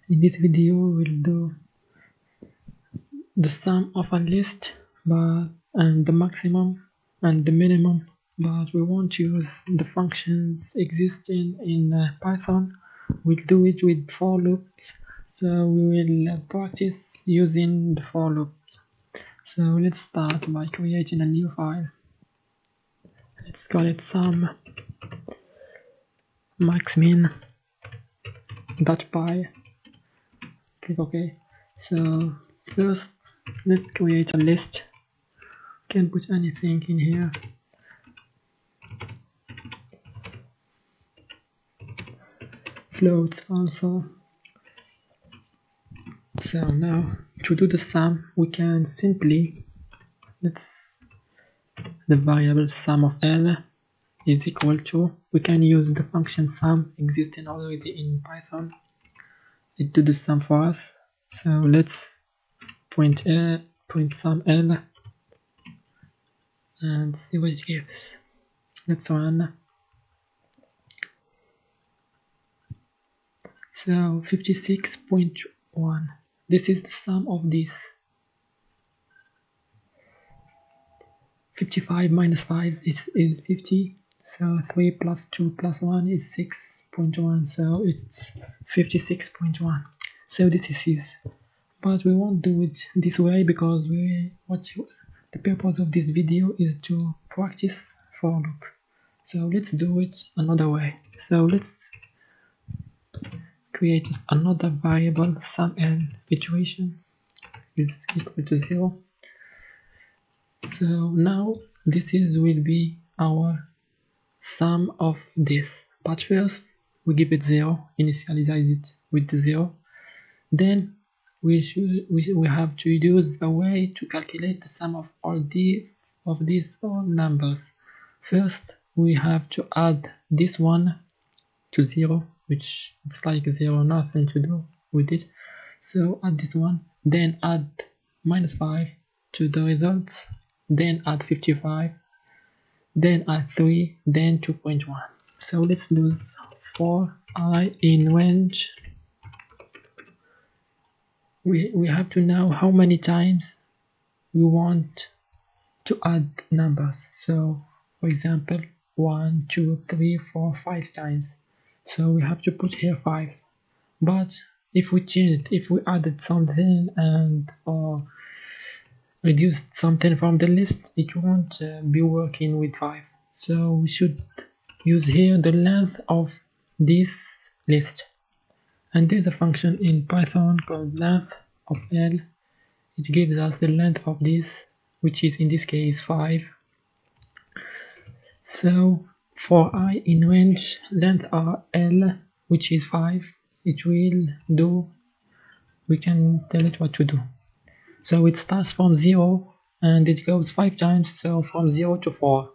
In this video we'll do the sum of a list and the maximum and the minimum, but we won't use the functions existing in Python. We'll do it with for loops, so we will practice using the for loops. So let's start by creating a new file. Let's call it sum maxmin.py. Click OK. So first let's create a list. Can put anything in here. Floats also. So now to do the sum we can simply the variable sum of L is equal to, we can use the function sum existing already in Python. It do the sum for us. So let's print sum L and see what it gives. Let's run. So 56.1. This is the sum of this. 55 minus 5 is 50. So 3 plus 2 plus 1 is 6.1. So it's 56.1. So this is his. But we won't do it this way because the purpose of this video is to practice for loop. So let's do it another way. So let's create another variable sum L iteration is equal to 0. So now this will be our sum of this, but first we give it 0, initialize it with 0. Then we have to use a way to calculate the sum of all these numbers. First we have to add this one to 0, which it's like 0, nothing to do with it. So add this one, then add minus 5 to the results, then add 55, then add 3, then 2.1. So let's use for I in range. We have to know how many times we want to add numbers. So for example 1, 2, 3, 4, 5 times. So we have to put here 5. But if we added something and or reduced something from the list, it won't be working with 5. So we should use here the length of this list. And there's a function in Python called length of L. It gives us the length of this, which is in this case 5. So for I in range length of L, which is 5, it will do, we can tell it what to do. So it starts from 0 and it goes 5 times, so from 0 to 4.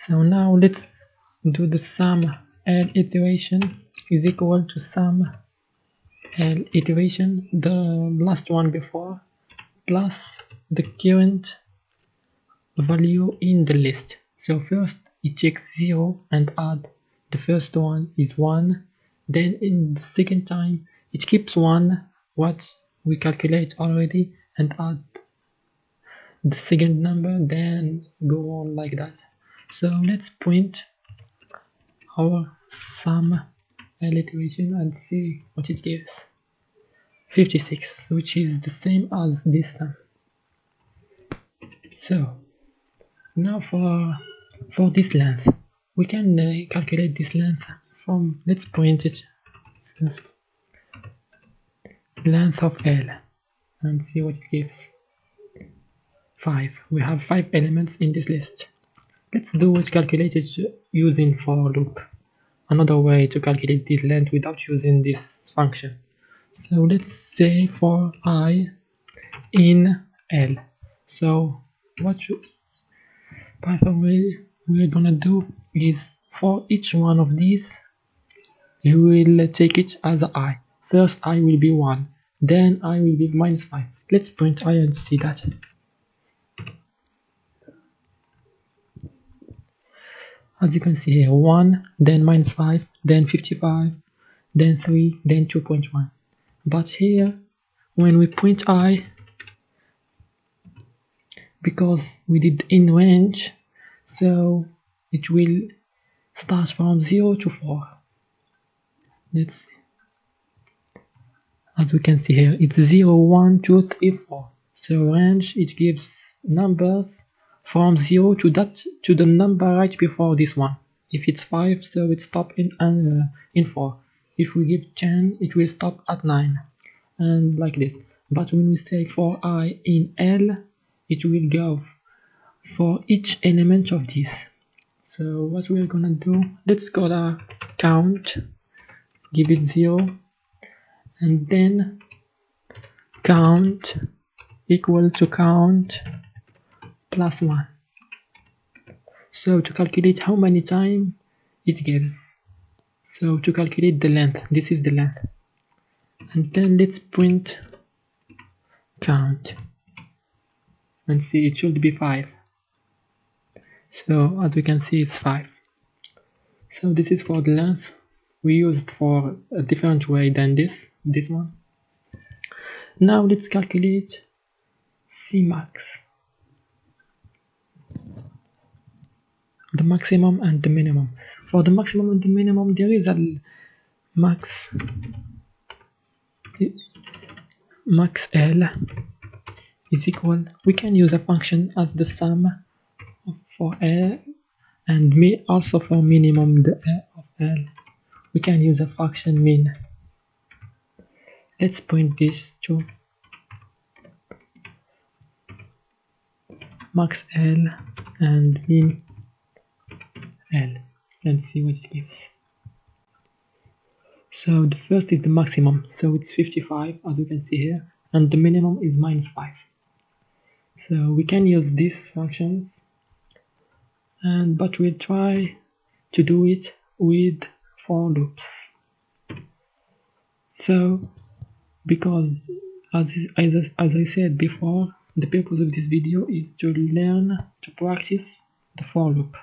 So now let's do the sum L iteration is equal to sum L iteration, the last one before, plus the current value in the list. So first it checks 0 and add the first one is 1, then in the second time it keeps 1, what we calculate already, and add the second number, then go on like that. So let's print our sum L iteration and see what it gives. 56, which is the same as this sum. So now for this length, we can calculate this length from, let's print it first, length of L, and see what it gives. 5. We have 5 elements in this list. Let's do it calculated using for loop, another way to calculate this length without using this function. So let's say for I in L. So what Python we're gonna do is for each one of these you will take it as a I. First I will be 1, then I will be minus 5. Let's print I and see that. As you can see here, 1, then minus 5, then 55, then 3, then 2.1. But here, when we print I, because we did in range, so it will start from 0 to 4. Let's see. As we can see here, it's 0, 1, 2, 3, 4. So range, it gives numbers from 0 to the number right before this one. If it's 5, so it stops in 4. If we give 10, it will stop at 9, and like this. But when we say for I in L, it will go for each element of this. So what we're gonna do, let's go to count, give it 0, and then count equal to count plus 1. So to calculate how many times it gives. So to calculate the length, this is the length. And then let's print count. And see, it should be 5. So as we can see, it's 5. So this is for the length. We use it for a different way than this one. Now let's calculate Cmax. The maximum and the minimum. For the maximum and the minimum, there is a max L is equal. We can use a function as the sum for L and also for minimum the of L. We can use a function min. Let's print this to max L and min L and see what it gives. So the first is the maximum, so it's 55 as you can see here, and the minimum is -5. So we can use these functions, but we'll try to do it with for loops. So because as I said before, the purpose of this video is to learn to practice the for loop.